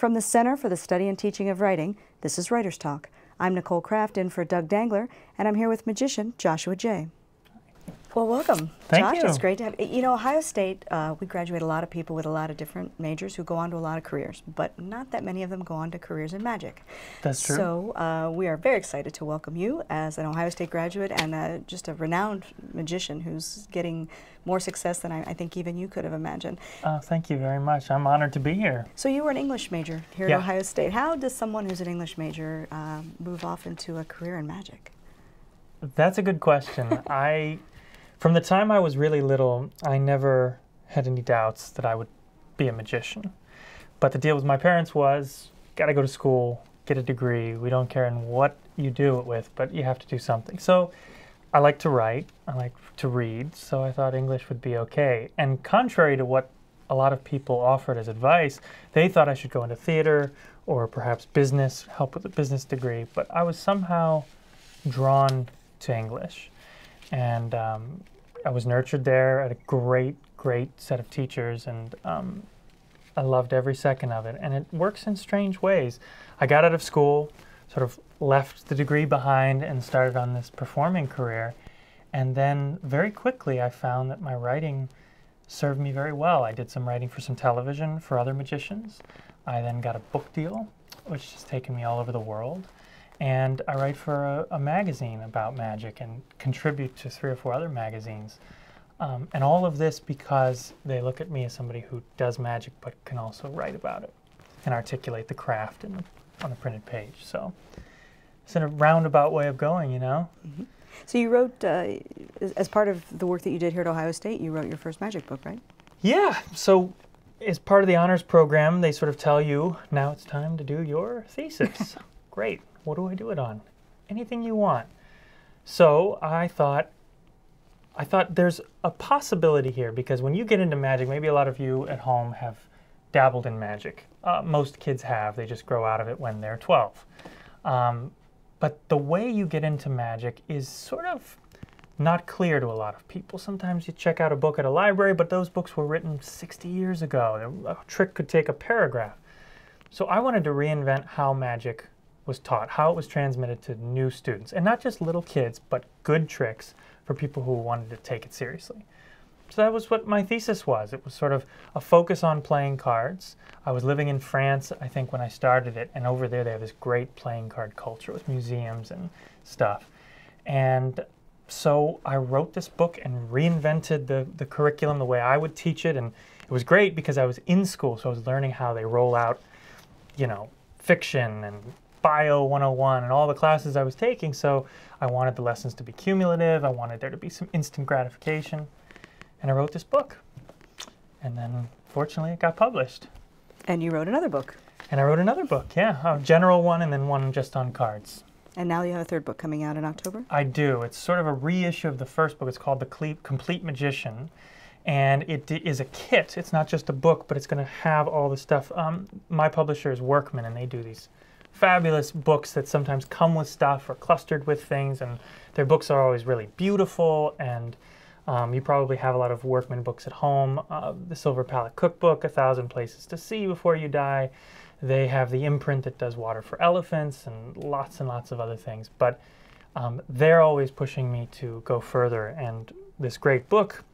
From the Center for the Study and Teaching of Writing, this is Writer's Talk. I'm Nicole Kraft, in for Doug Dangler, and I'm here with magician Joshua J. Well, welcome, Thank Josh. you. It's great to have you. You know, Ohio State, we graduate a lot of people with a lot of different majors who go on to a lot of careers, but not that many of them go on to careers in magic. That's true. So we are very excited to welcome you as an Ohio State graduate and just a renowned magician who's getting more success than I think even you could have imagined. Thank you very much. I'm honored to be here. So you were an English major here Yeah. at Ohio State. How does someone who's an English major move off into a career in magic? That's a good question. From the time I was really little, I never had any doubts that I would be a magician. But the deal with my parents was, got to go to school, get a degree. We don't care in what you do it with, but you have to do something. So I like to write, I like to read, so I thought English would be okay. And contrary to what a lot of people offered as advice, they thought I should go into theater or perhaps business, help with a business degree. But I was somehow drawn to English. And I was nurtured there at a great set of teachers, and I loved every second of it. And it works in strange ways. I got out of school, sort of left the degree behind, and started on this performing career. And then very quickly I found that my writing served me very well. I did some writing for some television for other magicians. I then got a book deal, which has taken me all over the world. And I write for a magazine about magic and contribute to 3 or 4 other magazines. And all of this because they look at me as somebody who does magic but can also write about it and articulate the craft on the printed page. So it's in a roundabout way of going, you know? Mm-hmm. So you wrote, as part of the work that you did here at Ohio State, you wrote your first magic book, right? Yeah. So as part of the honors program, they sort of tell you, now it's time to do your thesis. Great. What do I do it on? Anything you want. So I thought there's a possibility here, because when you get into magic, maybe a lot of you at home have dabbled in magic. Most kids have. They just grow out of it when they're 12. But the way you get into magic is sort of not clear to a lot of people. Sometimes you check out a book at a library, but those books were written 60 years ago. A trick could take a paragraph. So I wanted to reinvent how magic was taught, how it was transmitted to new students, and not just little kids, but good tricks for people who wanted to take it seriously. So that was what my thesis was. It was sort of a focus on playing cards. I was living in France, I think, when I started it, and over there they have this great playing card culture with museums and stuff. And so I wrote this book and reinvented the curriculum the way I would teach it, and it was great because I was in school, so I was learning how they roll out, you know, fiction and Bio 101 and all the classes I was taking. So I wanted the lessons to be cumulative. I wanted there to be some instant gratification. And I wrote this book. And then, fortunately, it got published. And you wrote another book. And I wrote another book, yeah. A general one and then one just on cards. And now you have a third book coming out in October? I do. It's sort of a reissue of the first book. It's called The Complete Magician. And it is a kit. It's not just a book, but it's going to have all the stuff. My publisher is Workman, and they do these fabulous books that sometimes come with stuff or clustered with things, and their books are always really beautiful. And you probably have a lot of Workman books at home. The Silver Palette Cookbook, 1,000 Places to See Before You Die. They have the imprint that does Water for Elephants and lots of other things. But they're always pushing me to go further, and this great book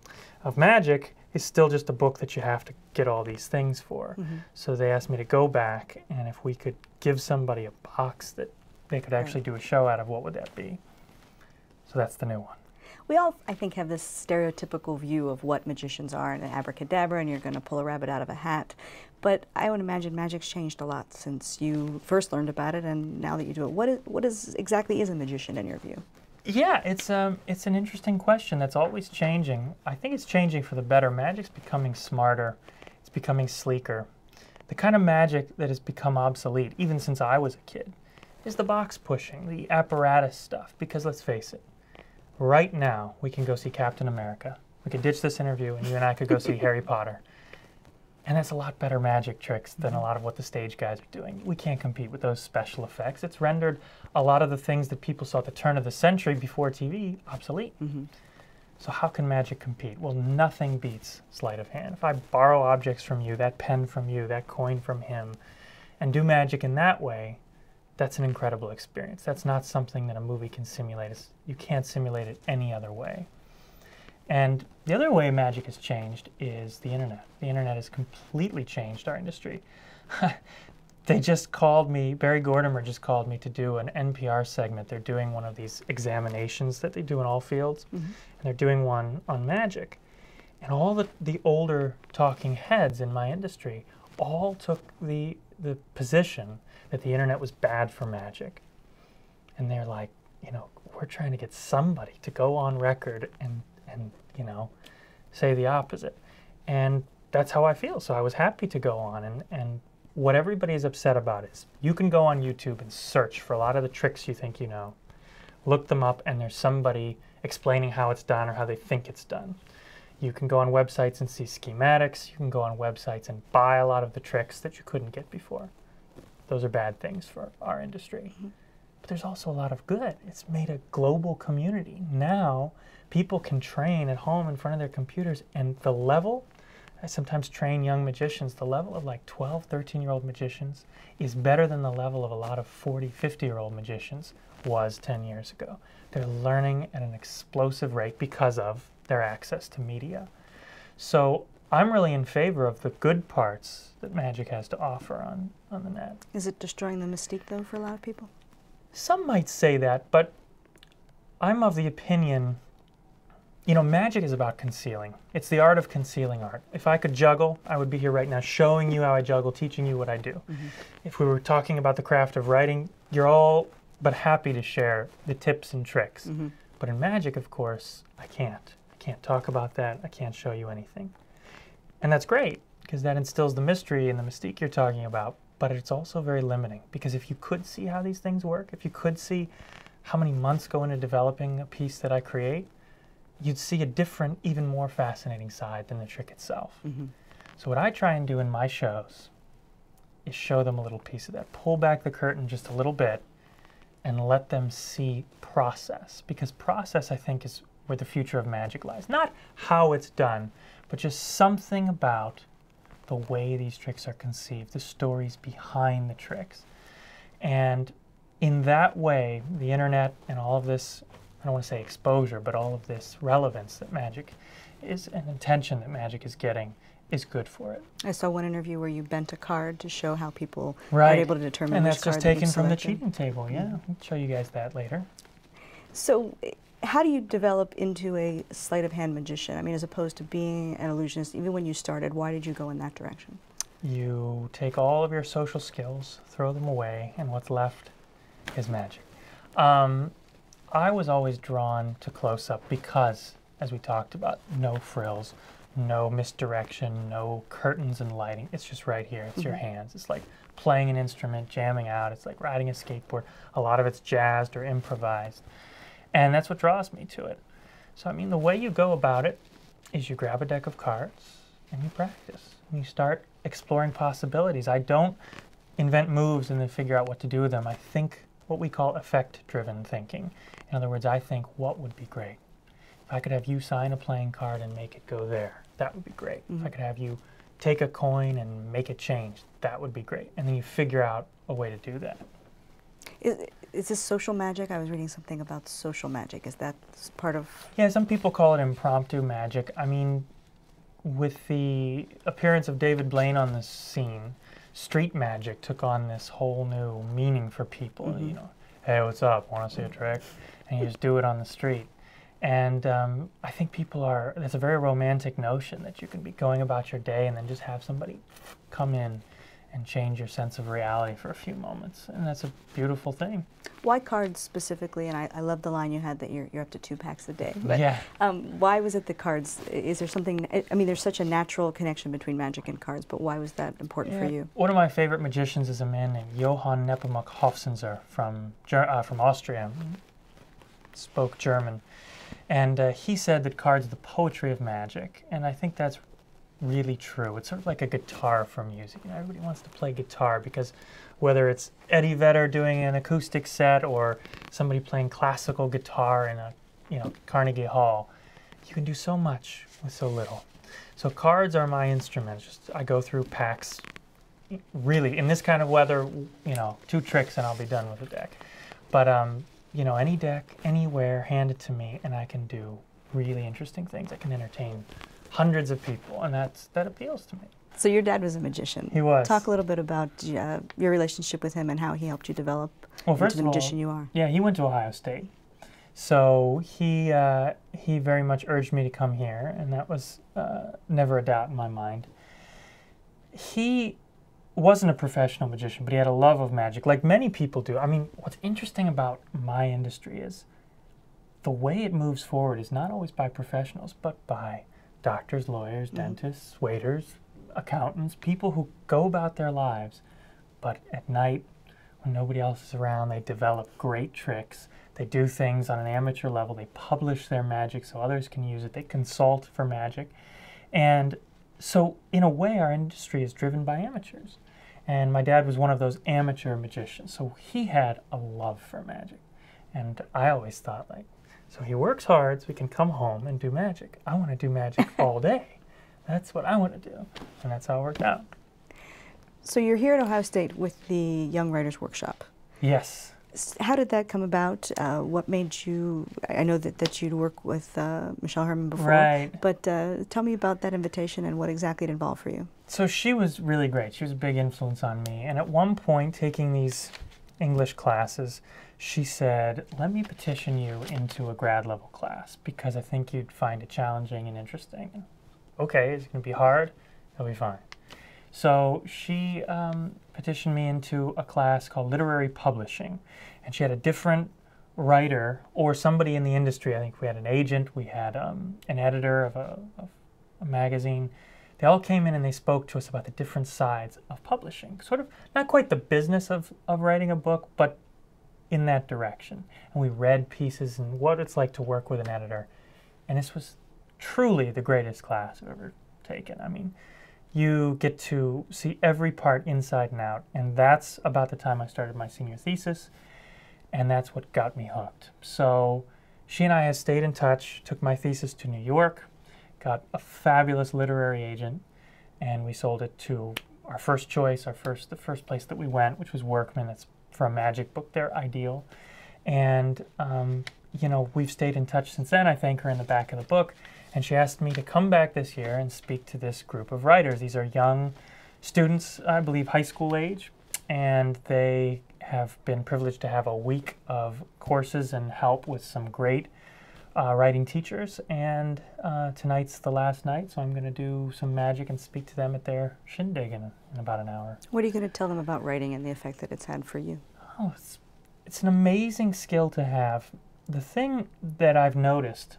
of magic is still just a book that you have to get all these things for. Mm-hmm. So they asked me to go back, and if we could give somebody a box that they could actually do a show out of, what would that be? So that's the new one. We all, I think, have this stereotypical view of what magicians are, and an abracadabra, and you're going to pull a rabbit out of a hat. But I would imagine magic's changed a lot since you first learned about it, and now that you do it. What exactly is a magician in your view? Yeah, it's an interesting question that's always changing. I think it's changing for the better. Magic's becoming smarter. It's becoming sleeker. The kind of magic that has become obsolete, even since I was a kid, is the box pushing, the apparatus stuff. Because let's face it, right now we can go see Captain America. We could ditch this interview and you and I could go see Harry Potter. And that's a lot better magic tricks than a lot of what the stage guys are doing. We can't compete with those special effects. It's rendered a lot of the things that people saw at the turn of the century before TV obsolete. Mm-hmm. So how can magic compete? Well, nothing beats sleight of hand. If I borrow objects from you, that pen from you, that coin from him, and do magic in that way, that's an incredible experience. That's not something that a movie can simulate. You can't simulate it any other way. And the other way magic has changed is the internet. The internet has completely changed our industry. They just called me, Barry Gordimer just called me to do an NPR segment. They're doing one of these examinations that they do in all fields, and they're doing one on magic. And all the older talking heads in my industry all took the position that the internet was bad for magic. And they're like, you know, we're trying to get somebody to go on record and you know, say the opposite. And that's how I feel. So I was happy to go on. And what everybody is upset about is you can go on YouTube and search for a lot of the tricks you think you know. Look them up, and there's somebody explaining how it's done or how they think it's done. You can go on websites and see schematics. You can go on websites and buy a lot of the tricks that you couldn't get before. Those are bad things for our industry. But there's also a lot of good. It's made a global community. Now, people can train at home in front of their computers, and the level, I sometimes train young magicians, the level of like 12, 13-year-old magicians is better than the level of a lot of 40, 50-year-old magicians was 10 years ago. They're learning at an explosive rate because of their access to media. So I'm really in favor of the good parts that magic has to offer on the net. Is it destroying the mystique, though, for a lot of people? Some might say that, but I'm of the opinion, you know, magic is about concealing. It's the art of concealing art. If I could juggle, I would be here right now showing you how I juggle, teaching you what I do. If we were talking about the craft of writing, you're all but happy to share the tips and tricks. But in magic, of course, I can't. I can't talk about that. I can't show you anything. And that's great, because that instills the mystery and the mystique you're talking about. But it's also very limiting, because if you could see how these things work, if you could see how many months go into developing a piece that I create, you'd see a different, even more fascinating side than the trick itself. So what I try and do in my shows is show them a little piece of that. Pull back the curtain just a little bit and let them see process. Because process, I think, is where the future of magic lies. Not how it's done, but just something about the way these tricks are conceived, the stories behind the tricks. And in that way, the internet and all of this, I don't want to say exposure, but all of this relevance that magic is, and attention that magic is getting, is good for it. I saw one interview where you bent a card to show how people Right. are able to determine And which that's card just that you've taken from the selected. cheating table, yeah. I'll show you guys that later. So how do you develop into a sleight of hand magician? I mean, as opposed to being an illusionist, even when you started, why did you go in that direction? You take all of your social skills, throw them away, and what's left is magic. I was always drawn to close-up because, as we talked about, no frills, no misdirection, no curtains and lighting. It's just right here. It's your hands. It's like playing an instrument, jamming out. It's like riding a skateboard. A lot of it's jazzed or improvised. And that's what draws me to it. So, I mean, the way you go about it is you grab a deck of cards and you practice. And you start exploring possibilities. I don't invent moves and then figure out what to do with them. I think what we call effect-driven thinking. In other words, I think, what would be great? If I could have you sign a playing card and make it go there, that would be great. If I could have you take a coin and make it change, that would be great. And then you figure out a way to do that. Is this social magic? I was reading something about social magic. Is that part of... Yeah, some people call it impromptu magic. I mean, with the appearance of David Blaine on the scene, street magic took on this whole new meaning for people. You know, hey, what's up? Want to see a trick? And you just do it on the street. And I think people are, that's a very romantic notion that you can be going about your day and then just have somebody come in and change your sense of reality for a few moments. And that's a beautiful thing. Why cards specifically? And I love the line you had that you're up to 2 packs a day. But, yeah. Why was it the cards? Is there something, I mean, there's such a natural connection between magic and cards, but why was that important for you? One of my favorite magicians is a man named Johann Nepomuk Hofzinser from Austria. Spoke German. And he said that cards are the poetry of magic. And I think that's really true. It's sort of like a guitar for music. You know, everybody wants to play guitar because whether it's Eddie Vedder doing an acoustic set or somebody playing classical guitar in a Carnegie Hall, you can do so much with so little. So cards are my instruments. I go through packs really, in this kind of weather, you know, 2 tricks and I'll be done with the deck. But, you know, any deck, anywhere, hand it to me, and I can do really interesting things. I can entertain hundreds of people, and that appeals to me. So your dad was a magician. He was. Talk a little bit about your relationship with him and how he helped you develop First into the of all, magician you are. Yeah, he went to Ohio State. So he very much urged me to come here, and that was never a doubt in my mind. He wasn't a professional magician, but he had a love of magic, like many people do. I mean, what's interesting about my industry is the way it moves forward is not always by professionals, but by doctors, lawyers, dentists, waiters, accountants, people who go about their lives, but at night, when nobody else is around, they develop great tricks. They do things on an amateur level. They publish their magic so others can use it. They consult for magic. And so, in a way, our industry is driven by amateurs. And my dad was one of those amateur magicians. So he had a love for magic. And I always thought, like, so he works hard so he can come home and do magic. I want to do magic all day. That's what I want to do. And that's how it worked out. So you're here at Ohio State with the Young Writers Workshop. Yes. How did that come about? What made you, I know that you'd worked with Michelle Herman before, Right. But tell me about that invitation and what exactly it involved for you. So she was really great. She was a big influence on me. And at one point, taking these English classes, she said, let me petition you into a grad level class because I think you'd find it challenging and interesting. Okay, it's going to be hard. It'll be fine. So she petitioned me into a class called Literary Publishing. And she had a different writer or somebody in the industry. I think we had an agent, we had an editor of a magazine. They all came in and they spoke to us about the different sides of publishing. Sort of not quite the business of writing a book, but in that direction. And we read pieces and what it's like to work with an editor. And this was truly the greatest class I've ever taken. I mean, you get to see every part inside and out. And that's about the time I started my senior thesis. And that's what got me hooked. So she and I have stayed in touch, took my thesis to New York, got a fabulous literary agent, and we sold it to our first choice, the first place that we went, which was Workman. That's for a magic book. They're ideal. And, you know, we've stayed in touch since then. I thank her in the back of the book. And she asked me to come back this year and speak to this group of writers. These are young students, I believe high school age, and they have been privileged to have a week of courses and help with some great writing teachers. And tonight's the last night, so I'm going to do some magic and speak to them at their shindig in about an hour. What are you going to tell them about writing and the effect that it's had for you? Oh, it's an amazing skill to have. The thing that I've noticed,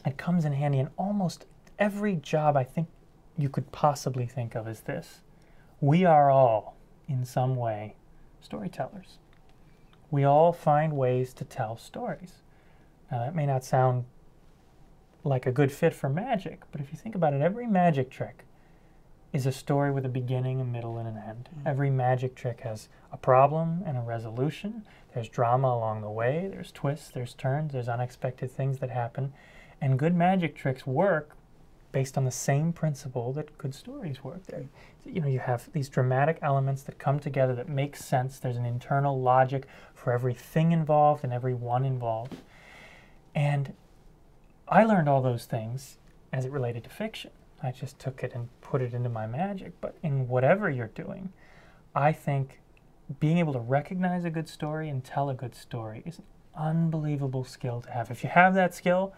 it comes in handy in almost every job I think you could possibly think of, is this. We are all, in some way, storytellers. We all find ways to tell stories. Now, that may not sound like a good fit for magic, but if you think about it, every magic trick is a story with a beginning, a middle, and an end. Every magic trick has a problem and a resolution. There's drama along the way. There's twists, there's turns, there's unexpected things that happen. And good magic tricks work based on the same principle that good stories work. You know, you have these dramatic elements that come together that make sense. There's an internal logic for everything involved and every one involved. And I learned all those things as it related to fiction. I just took it and put it into my magic. But in whatever you're doing, I think being able to recognize a good story and tell a good story is an unbelievable skill to have. If you have that skill,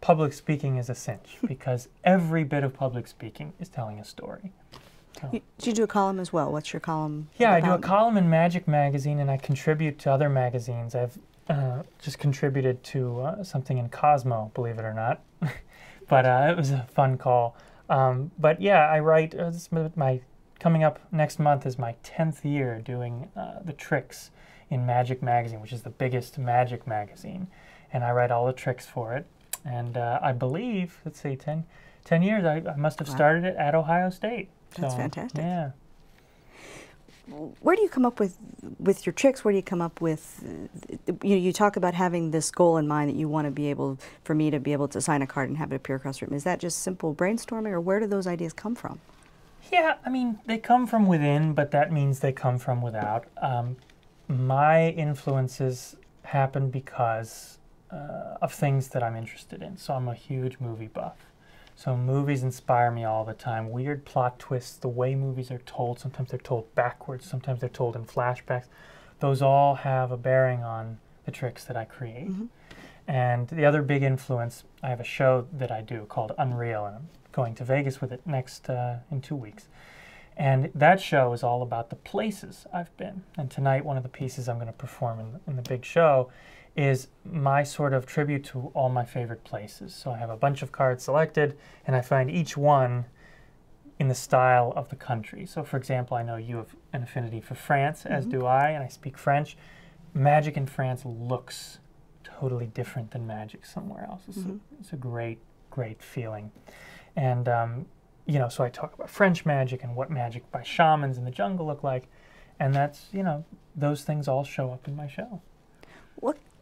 public speaking is a cinch because every bit of public speaking is telling a story. So. You do a column as well. What's your column Yeah, about? I do a column in Magic Magazine, and I contribute to other magazines. I've just contributed to something in Cosmo, believe it or not. But it was a fun call. But yeah, I write, coming up next month is my 10th year doing the tricks in Magic Magazine, which is the biggest magic magazine. And I write all the tricks for it. And I believe, let's see, 10 years, I must have started it at Ohio State. That's fantastic. Yeah. Where do you come up with your tricks? Where do you come up with, you talk about having this goal in mind that you want to be able, for me to be able to sign a card and have it appear across the room. Is that just simple brainstorming, or where do those ideas come from? Yeah, I mean, they come from within, but that means they come from without. My influences happen because of things that I'm interested in. So I'm a huge movie buff. So movies inspire me all the time. Weird plot twists, the way movies are told. Sometimes they're told backwards. Sometimes they're told in flashbacks. Those all have a bearing on the tricks that I create. Mm-hmm. And the other big influence, I have a show that I do called Unreal, and I'm going to Vegas with it next in 2 weeks. And that show is all about the places I've been. And tonight, one of the pieces I'm going to perform in the big show is my sort of tribute to all my favorite places. So I have a bunch of cards selected, and I find each one in the style of the country. So for example, I know you have an affinity for France, as do I, and I speak French. Magic in France looks totally different than magic somewhere else. It's a great, great feeling. And you know, so I talk about French magic and what magic by shamans in the jungle look like, and that's, you know, those things all show up in my show.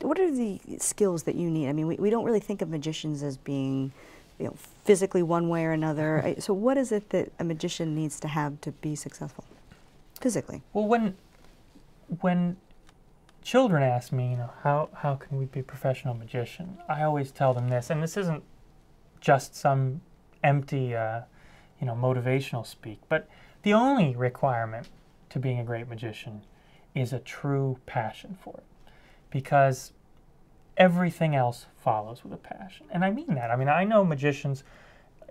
What are the skills that you need? I mean, we don't really think of magicians as being, you know, physically one way or another. So what is it that a magician needs to have to be successful physically? Well, when children ask me, you know, how can we be a professional magician, I always tell them this, and this isn't just some empty you know, motivational speak, but the only requirement to being a great magician is a true passion for it, because everything else follows with a passion. And I mean that. I mean, I know magicians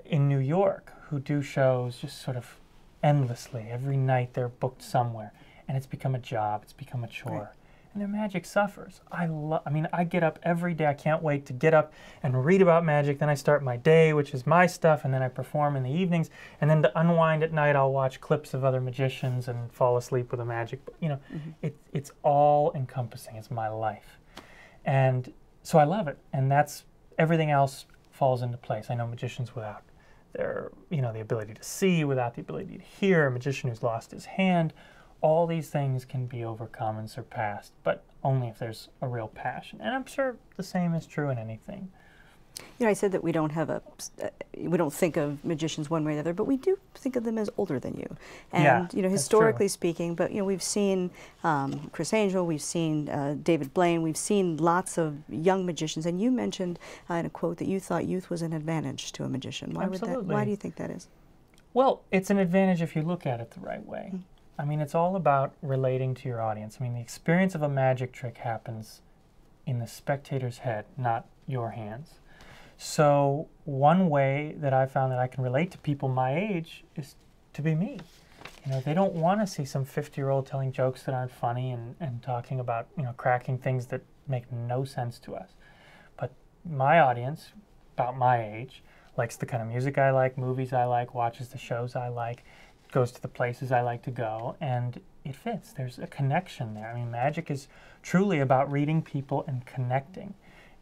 in New York who do shows just sort of endlessly. Every night they're booked somewhere, and it's become a job, it's become a chore. Right. And their magic suffers. I mean, I get up every day. I can't wait to get up and read about magic. Then I start my day, which is my stuff, and then I perform in the evenings. And then to unwind at night, I'll watch clips of other magicians and fall asleep with a magic. You know, it's all encompassing. It's my life. And so I love it. And that's, everything else falls into place. I know magicians without their, you know, the ability to see, without the ability to hear, a magician who's lost his hand. All these things can be overcome and surpassed, but only if there's a real passion. And I'm sure the same is true in anything. You know, I said that we don't have we don't think of magicians one way or the other, but we do think of them as older than you. And, yeah, you know, historically speaking, but, you know, we've seen Chris Angel, we've seen David Blaine, we've seen lots of young magicians, and you mentioned in a quote that you thought youth was an advantage to a magician. Why would that, why do you think that is? Well, it's an advantage if you look at it the right way. I mean, it's all about relating to your audience. I mean, the experience of a magic trick happens in the spectator's head, not your hands. So one way that I found that I can relate to people my age is to be me. You know, they don't want to see some 50-year-old telling jokes that aren't funny and talking about, you know, cracking things that make no sense to us. But my audience, about my age, likes the kind of music I like, movies I like, watches the shows I like, goes to the places I like to go, and it fits. There's a connection there. I mean, magic is truly about reading people and connecting,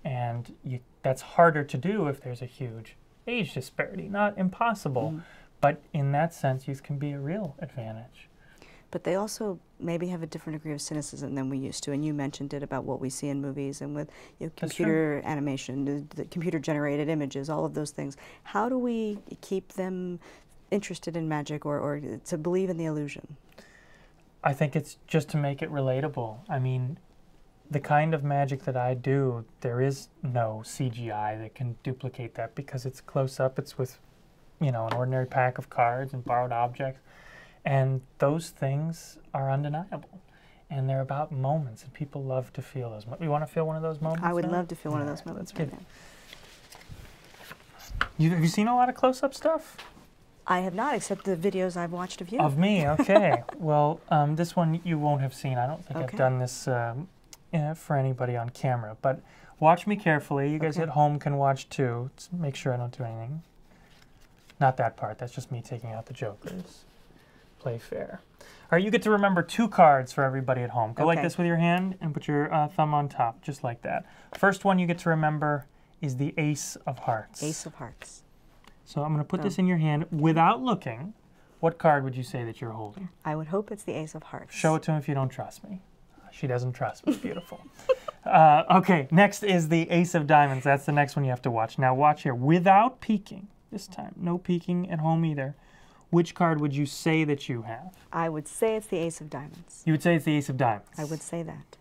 and that's harder to do if there's a huge age disparity. Not impossible, but in that sense, youth can be a real advantage. But they also maybe have a different degree of cynicism than we used to, and you mentioned it about what we see in movies and with, you know, computer animation, the computer-generated images, all of those things. How do we keep them interested in magic or to believe in the illusion? I think it's just to make it relatable. I mean, the kind of magic that I do, there is no CGI that can duplicate that, because it's close up, it's with, you know, an ordinary pack of cards and borrowed objects, and those things are undeniable. And they're about moments, and people love to feel those. You want to feel one of those moments? I would love to feel one of those moments right now. Have you seen a lot of close-up stuff? I have not, except the videos I've watched of you. Of me, okay. Well, this one you won't have seen. I don't think I've done this for anybody on camera. But watch me carefully. You guys at home can watch too. Let's make sure I don't do anything. Not that part. That's just me taking out the jokers. Play fair. All right, you get to remember 2 cards for everybody at home. Go like this with your hand and put your thumb on top, just like that. First one you get to remember is the Ace of Hearts. Ace of Hearts. So I'm going to put this in your hand without looking. What card would you say that you're holding? I would hope it's the Ace of Hearts. Show it to him if you don't trust me. She doesn't trust me. Beautiful. Okay, next is the Ace of Diamonds. That's the next one you have to watch. Now watch here. Without peeking this time. No peeking at home either. which card would you say that you have? I would say it's the Ace of Diamonds. You would say it's the Ace of Diamonds. I would say that.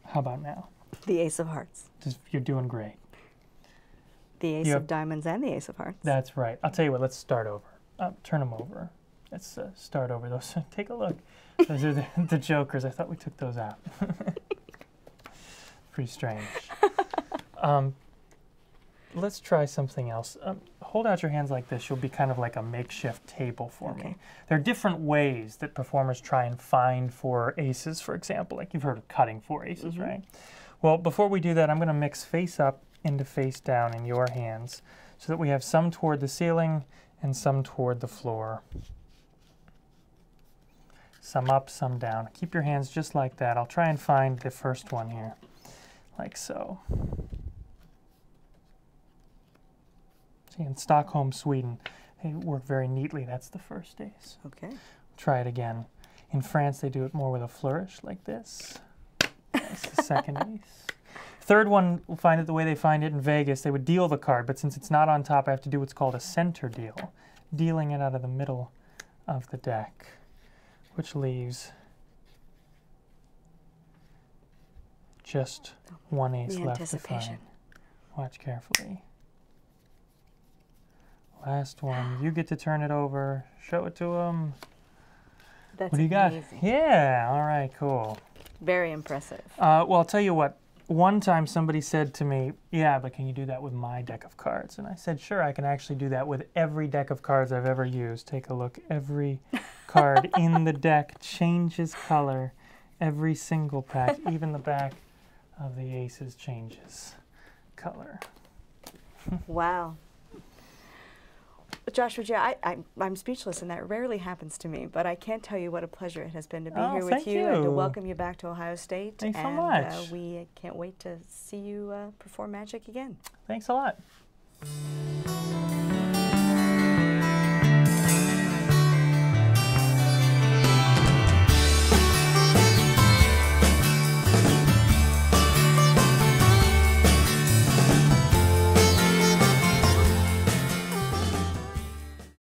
How about now? The Ace of Hearts. You're doing great. The Ace of Diamonds and the Ace of Hearts. That's right. I'll tell you what, let's start over. Turn them over. Let's start over those. Take a look. Those are the jokers. I thought we took those out. Pretty strange. Let's try something else. Hold out your hands like this. You'll be kind of like a makeshift table for me. There are different ways that performers try and find 4 aces, for example. Like you've heard of cutting 4 aces, right? Well, before we do that, I'm going to mix face up into face down in your hands so that we have some toward the ceiling and some toward the floor. Some up, some down. Keep your hands just like that. I'll try and find the first one here, like so. See, in Stockholm, Sweden, they work very neatly. That's the first ace. Okay. Try it again. In France, they do it more with a flourish, like this. That's the second ace. Third one, we'll find it the way they find it in Vegas. They would deal the card, but since it's not on top, I have to do what's called a center deal, dealing it out of the middle of the deck, which leaves just one ace left to find. Watch carefully. Last one. You get to turn it over. Show it to them. That's what do you got? amazing. Yeah. All right. Cool. Very impressive. Well, I'll tell you what. One time somebody said to me, yeah, but can you do that with my deck of cards? And I said, sure, I can actually do that with every deck of cards I've ever used. Take a look. Every card in the deck changes color. Every single pack, even the back of the aces changes color. Wow. Joshua J., I'm speechless, and that rarely happens to me, but I can't tell you what a pleasure it has been to be here with you and to welcome you back to Ohio State. Thanks so much. We can't wait to see you perform magic again. Thanks a lot.